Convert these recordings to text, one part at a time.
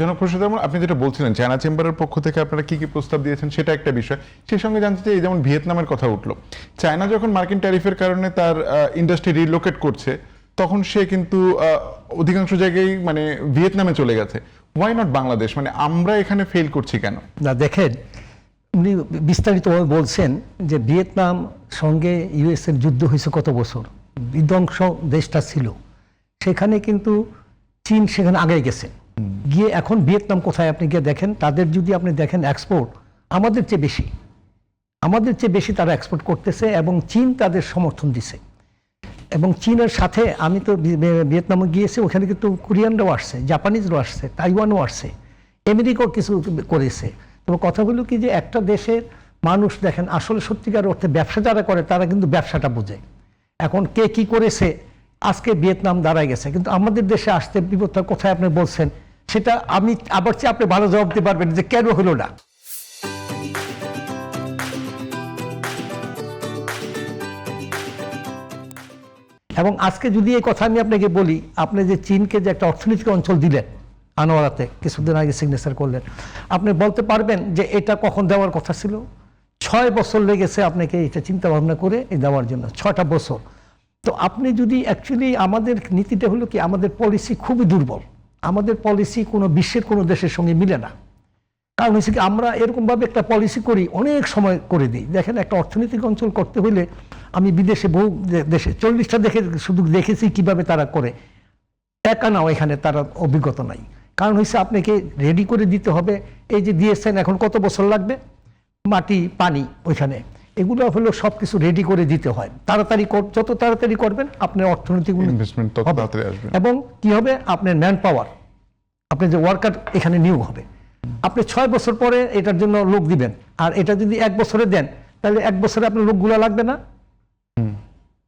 জনপ্রশাসন যেমন আপনি যেটা বলছিলেন চায়না চেম্বারের পক্ষ থেকে আপনারা কি কি প্রস্তাব দিয়েছেন সেটা একটা বিষয়। সেই সঙ্গে জানতে চাই, এই যেমন ভিয়েতনামের কথা উঠলো, চায়না যখন মার্কিন ট্যারিফের কারণে তার ইন্ডাস্ট্রি রিলোকেট করছে, তখন সে কিন্তু অধিকাংশ জায়গায় মানে ভিয়েতনামে চলে গেছে। Why not Bangladesh? মানে আমরা এখানে ফেল করছি কেন? না দেখেন, উনি বিস্তারিতভাবে বলছেন যে ভিয়েতনাম সঙ্গে ইউএস এর যুদ্ধ হয়েছে কত বছর, বিধ্বংস দেশটা ছিল, সেখানে কিন্তু চীন সেখানে আগে গেছে, গিয়ে এখন ভিয়েতনাম কোথায় আপনি গিয়ে দেখেন, তাদের যদি আপনি দেখেন এক্সপোর্ট আমাদের চেয়ে বেশি তারা এক্সপোর্ট করতেছে এবং চীন তাদের সমর্থন দিছে। এবং চীনের সাথে আমি তো ভিয়েতনামে গিয়েছি, ওখানে কিন্তু কোরিয়ানরাও আসছে, জাপানিজরাও আসছে, তাইওয়ানও আসছে, আমেরিকাও কিছু করেছে। তবে কথা হলো কি যে একটা দেশের মানুষ দেখেন আসলে সত্যিকার অর্থে ব্যবসা যারা করে তারা কিন্তু ব্যবসাটা বোঝে। এখন কে কি করেছে, আজকে ভিয়েতনাম দাঁড়ায় গেছে, কিন্তু আমাদের দেশে আসতে বিপদটা কোথায় আপনি বলছেন, সেটা আমি আবার চেয়ে আপনি ভালো জবাব দিতে পারবেন যে কেন হলো না। এবং আজকে যদি এই কথা আমি আপনাকে বলি, আপনি যে চীনকে যে একটা অর্থনৈতিক অঞ্চল দিলেন আনোয়ারাতে, কিছুদিন আগে সিগনেচার করলেন, আপনি বলতে পারবেন যে এটা কখন দেওয়ার কথা ছিল? 6 বছর লেগেছে আপনাকে এটা চিন্তা ভাবনা করে এই দেওয়ার জন্য, 6টা বছর। তো আপনি যদি অ্যাকচুয়ালি, আমাদের নীতিটা হলো কি, আমাদের পলিসি খুবই দুর্বল, আমাদের পলিসি কোনো বিশ্বের কোনো দেশের সঙ্গে মিলে না। কারণ হচ্ছে কি, আমরা এরকমভাবে একটা পলিসি করি, অনেক সময় করে দিই। দেখেন, একটা অর্থনৈতিক অঞ্চল করতে হলে আমি বিদেশে বহু দেশে 40টা শুধু দেখেছি কিভাবে তারা করে, টাকা নাও এখানে তারা অভিজ্ঞতা নাই। কারণ হচ্ছে আপনাকে রেডি করে দিতে হবে। এই যে দিয়েছেন, এখন কত বছর লাগবে, মাটি পানি ওইখানে, এগুলো হলো সব কিছু রেডি করে দিতে হয়। তাড়াতাড়ি যত তাড়াতাড়ি করবেন আপনার অর্থনৈতিক ইনভেস্টমেন্ট তত তাড়াতাড়ি আসবে। এবং কি হবে, আপনার ম্যান পাওয়ার, আপনার যে ওয়ার্কার এখানে নিয়োগ হবে। আপনি 6 বছর পরে এটার জন্য লোক দিবেন, আর এটা যদি 1 বছরে দেন, তাহলে 1 বছরে আপনার লোকগুলো লাগবে না,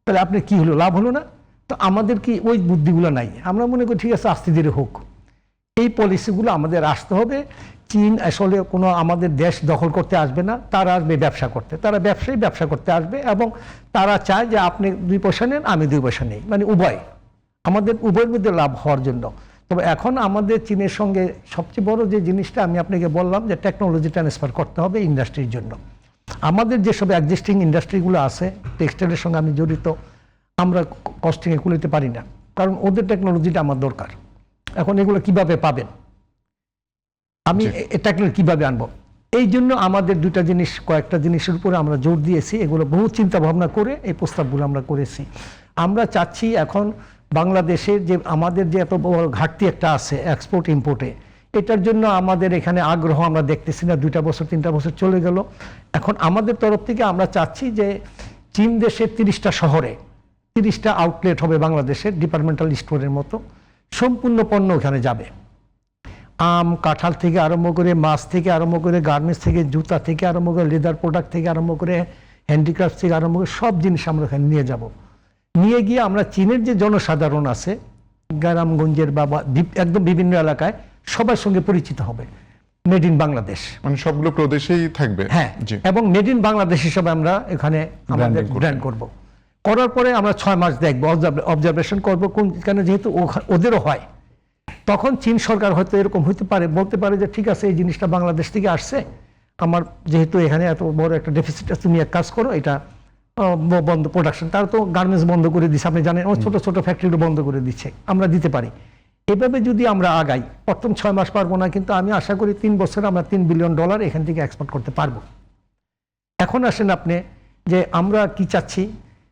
তাহলে আপনার কি হলো, লাভ হলো না? তো আমাদের কি ওই বুদ্ধিগুলো নাই? আমরা মনে করি ঠিক আছে আস্তে ধীরে হোক, এই পলিসিগুলো আমাদের আসতে হবে। চীন আসলে কোনো আমাদের দেশ দখল করতে আসবে না, তারা আসবে ব্যবসা করতে, তারা ব্যবসা করতে আসবে, এবং তারা চায় যে আপনি 2 পয়সা নেন, আমি 2 পয়সা নেই, মানে উভয়, আমাদের উভয়ের মধ্যে লাভ হওয়ার জন্য। তবে এখন আমাদের চীনের সঙ্গে সবচেয়ে বড় যে জিনিসটা আমি আপনাকে বললাম, যে টেকনোলজি ট্রান্সফার করতে হবে ইন্ডাস্ট্রির জন্য। আমাদের যেসব এক্সিস্টিং ইন্ডাস্ট্রিগুলো আছে, টেক্সটাইলের সঙ্গে আমি জড়িত, আমরা কস্টিংয়ে কুলাতে পারি না, কারণ ওদের টেকনোলজিটা আমার দরকার। এখন এগুলো কিভাবে পাবেন, আমি টেকনোলজি কিভাবে আনবো? এই জন্য আমাদের কয়েকটা জিনিসের উপরে আমরা জোর দিয়েছি, এগুলো বহু চিন্তা ভাবনা করে এই প্রস্তাবগুলো আমরা করেছি। আমরা চাচ্ছি এখন বাংলাদেশের যে আমাদের যে এত বড় ঘাটতি একটা আছে এক্সপোর্ট ইম্পোর্টে, এটার জন্য আমাদের এখানে আগ্রহ আমরা দেখতেছি না। 2টা বছর 3টা বছর চলে গেল। এখন আমাদের তরফ থেকে আমরা চাচ্ছি যে চীন দেশের 30টা শহরে 30টা আউটলেট হবে বাংলাদেশের, ডিপার্টমেন্টাল স্টোরের মতো, সম্পূর্ণ পণ্য ওখানে যাবে। আম কাঁঠাল থেকে আরম্ভ করে, মাছ থেকে আরম্ভ করে, গার্মেন্টস থেকে, জুতা থেকে আরম্ভ করে, লেদার প্রোডাক্ট থেকে আরম্ভ করে, হ্যান্ডিক্রাফট থেকে আরম্ভ করে, সব জিনিস আমরা ওখানে নিয়ে যাব। নিয়ে গিয়ে আমরা চীনের যে জনসাধারণ আছে গ্রামগঞ্জের বা একদম বিভিন্ন এলাকায়, সবার সঙ্গে পরিচিত হবে, মেড ইন বাংলাদেশ, মানে সবগুলো প্রদেশেই থাকবে। হ্যাঁ, এবং মেড ইন বাংলাদেশ হিসাবে আমরা এখানে আমাদের ব্র্যান্ড করব। করার পরে আমরা 6 মাস দেখবো, অবজারভেশন করবো, কেন যেহেতু ওদেরও হয়, তখন চীন সরকার হয়তো এরকম হইতে পারে, বলতে পারে যে ঠিক আছে এই জিনিসটা বাংলাদেশ থেকে আসছে, আমার যেহেতু এখানে এত বড় একটা ডেফিসিট আছে, তুমি এক কাজ করো, এটা বন্ধ, প্রোডাকশন। তারা তো গার্মেন্টস বন্ধ করে দিচ্ছে, আপনি জানেন, ছোট ছোট ফ্যাক্টরিগুলো বন্ধ করে দিচ্ছে, আমরা দিতে পারি। এভাবে যদি আমরা আগাই, প্রথম 6 মাস পারবো না, কিন্তু আমি আশা করি 3 বছরে আমরা $3 বিলিয়ন এখান থেকে এক্সপোর্ট করতে পারবো। এখন আসেন আপনি যে আমরা কি চাচ্ছি,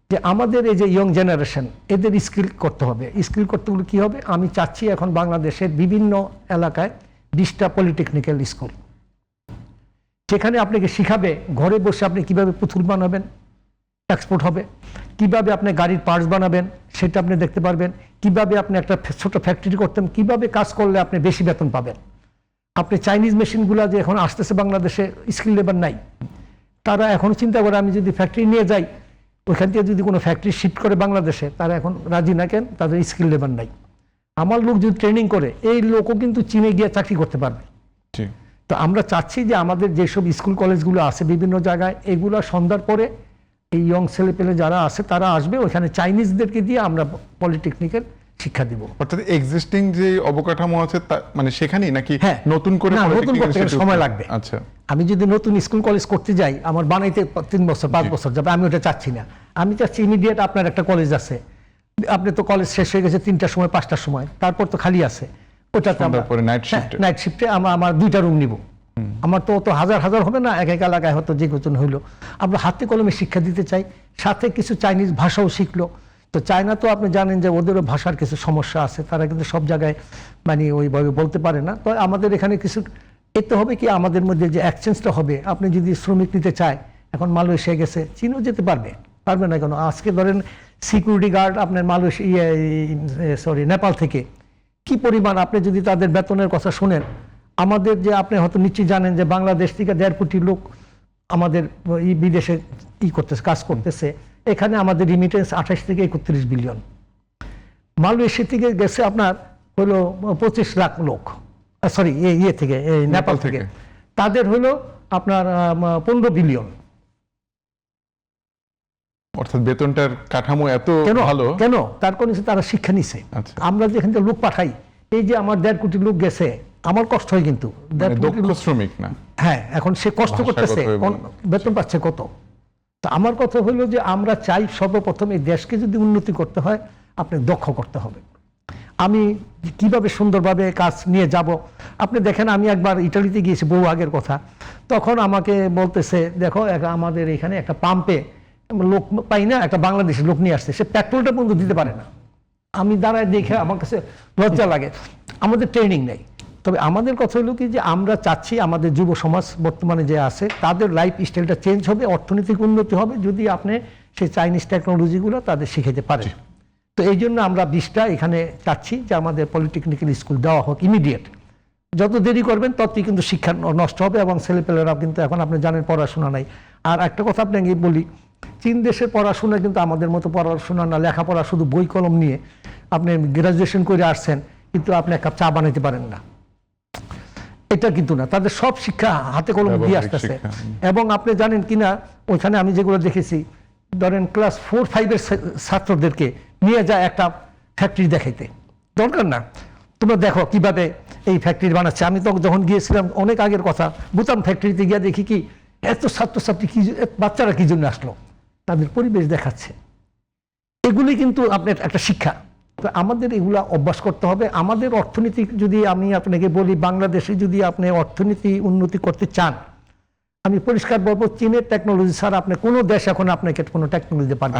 যে আমাদের এই যে ইয়ং জেনারেশন, এদের স্কিল করতে হবে। স্কিল করতে হলে কী হবে, আমি চাচ্ছি এখন বাংলাদেশের বিভিন্ন এলাকায় 20টা পলিটেকনিক্যাল স্কুল, সেখানে আপনাকে শিখাবে ঘরে বসে আপনি কিভাবে পুতুল বানাবেন, এক্সপোর্ট হবে, কিভাবে আপনি গাড়ির পার্টস বানাবেন সেটা আপনি দেখতে পারবেন, কিভাবে আপনি একটা ছোট ফ্যাক্টরি করতেন, কিভাবে কাজ করলে আপনি বেশি বেতন পাবেন। আপনি চাইনিজ মেশিনগুলো যে এখন আসতেছে বাংলাদেশে, স্কিল লেবার নাই, তারা এখন চিন্তা করে আমি যদি ফ্যাক্টরি নিয়ে যাই, ওইখান থেকে যদি কোনো ফ্যাক্টরি শিফট করে বাংলাদেশে, তারা এখন রাজি না, কেন, তাদের স্কিল লেবার নাই। আমার লোক যদি ট্রেনিং করে, এই লোকও কিন্তু চীনে গিয়ে চাকরি করতে পারবে। তো আমরা চাচ্ছি যে আমাদের যেসব স্কুল কলেজগুলো আছে বিভিন্ন জায়গায়, এগুলো সন্ধ্যার পরে এই ইয়ং ছেলেপেলে যারা আছে তারা আসবে, ওইখানে চাইনিজদেরকে দিয়ে আমরা পলিটেকনিক্যাল শিক্ষা দিব। অর্থাৎ এক্সিস্টিং যে অবকাঠামো আছে মানে সেখানেই নাকি হ্যাঁ, নতুন করে না, নতুন Polytechnic করতে গেলে Institute সময় লাগবে। আচ্ছা, আমি যদি নতুন স্কুল কলেজ করতে যাই, আমার বানাইতে 3 বছর 5 বছর যাবে, আমি ওটা চাচ্ছি না। আমি চাচ্ছি ইমিডিয়েট আপনার একটা কলেজ আছে, আপনি তো কলেজ শেষ হয়ে গেছে 3টার সময় 5টার সময়, তারপর তো খালি আছে, ওটাতে আমরা পরে নাইট শিফটে নাইট শিফটে আমার 2টা রুম নিব। আমার তো অত হাজার হাজার হবে না, এক এক এলাকায় হয়তো যে কজন হইলো। আমরা হাতে কলমে শিক্ষা দিতে চাই, সাথে কিছু চাইনিজ ভাষাও শিখলো। তো চায়না তো আপনি জানেন যে ওদেরও ভাষার কিছু সমস্যা আছে, তারা কিন্তু সব জায়গায় মানে ওইভাবে বলতে পারে না। তো আমাদের এখানে কিছু এতে হবে কি, আমাদের মধ্যে যে এক্সচেঞ্জটা হবে, আপনি যদি শ্রমিক নিতে চায়, এখন মালয়েশিয়া গেছে, চীনও যেতে পারবে না কেন? আজকে ধরেন সিকিউরিটি গার্ড আপনার নেপাল থেকে কি পরিমাণ, আপনি যদি তাদের বেতনের কথা শোনেন, আমাদের যে আপনি হয়তো নিশ্চয়ই জানেন যে বাংলাদেশ থেকে 1.5 কোটি লোক আমাদের বিদেশে করতেছে, কাজ করতেছে। এখানে আমাদের রিমিটেন্স 28 থেকে 31 বিলিয়ন। মালয়েশিয়া থেকে গেছে আপনার হলো 25 লাখ লোক, সরি থেকে নেপাল থেকে, তাদের হলো আপনার 15 বিলিয়ন। অর্থাৎ বেতনটার কাঠামো এত ভালো কেন? তার কারণ তারা শিক্ষা নিছে। আমরা যেখান থেকে লোক পাঠাই, এই যে আমার 1.5 কোটি লোক গেছে, আমার কষ্ট হয় কিন্তু দক্ষ শ্রমিক না। হ্যাঁ, এখন সে কষ্ট করতেছে, বেতন পাচ্ছে কত? তো আমার কথা হলো যে আমরা চাই সর্বপ্রথম এই দেশকে যদি উন্নতি করতে হয়, আপনি দক্ষ করতে হবে। আমি কিভাবে সুন্দরভাবে কাজ নিয়ে যাব, আপনি দেখেন আমি একবার ইটালিতে গিয়েছি বহু আগের কথা, তখন আমাকে বলতেছে দেখো আমাদের এখানে একটা পাম্পে লোক পাই না, একটা বাংলাদেশের লোক নিয়ে আসছে, সে পেট্রোলটা পর্যন্ত দিতে পারে না। আমি দাঁড়ায় দেখে আমার কাছে লজ্জা লাগে। আমাদের ট্রেনিং নেই। তবে আমাদের কথা হলো কি যে আমরা চাচ্ছি আমাদের যুব সমাজ বর্তমানে যে আছে, তাদের লাইফ স্টাইলটা চেঞ্জ হবে, অর্থনৈতিক উন্নতি হবে যদি আপনি সেই চাইনিজ টেকনোলজিগুলো তাদের শিখাতে পারেন। তো এই জন্য আমরা 20টা এখানে চাচ্ছি যে আমাদের পলিটেকনিক্যাল স্কুল দেওয়া হোক ইমিডিয়েট। যত দেরি করবেন ততই কিন্তু শিক্ষা নষ্ট হবে, এবং ছেলেপেলেরাও কিন্তু এখন আপনি জানেন পড়াশোনা নাই। আর একটা কথা আপনাকে বলি, চীন দেশের পড়াশোনা কিন্তু আমাদের মতো পড়াশোনা না, লেখাপড়া শুধু বই কলম নিয়ে আপনি গ্রাজুয়েশন করে আসছেন, কিন্তু আপনি এক কাপ চা বানাইতে পারেন না, এটা কিন্তু না। তাদের সব শিক্ষা হাতে কলম দিয়ে আসতেছে। এবং আপনি জানেন কিনা, ওইখানে আমি যেগুলো দেখেছি, ধরেন ক্লাস 4-5 ছাত্রদেরকে নিয়ে যায় একটা ফ্যাক্টরি দেখাইতে, দরকার না, তোমরা দেখো কিভাবে এই ফ্যাক্টরি বানাচ্ছে। আমি তো যখন গিয়েছিলাম অনেক আগের কথা, বুতাম ফ্যাক্টরিতে গিয়ে দেখি কি এত ছাত্রছাত্রী কি, বাচ্চারা কি জন্য আসলো, তাদের পরিবেশ দেখাচ্ছে। এগুলি কিন্তু আপনার একটা শিক্ষা। তো আমাদের এগুলা অভ্যাস করতে হবে। আমাদের অর্থনীতি যদি আমি আপনাকে বলি, বাংলাদেশে যদি আপনি অর্থনীতি উন্নতি করতে চান, আমি পরিষ্কার বলবো, চীনের টেকনোলজি ছাড়া আপনি কোনো দেশ এখন আপনাকে কোনো টেকনোলজি পান।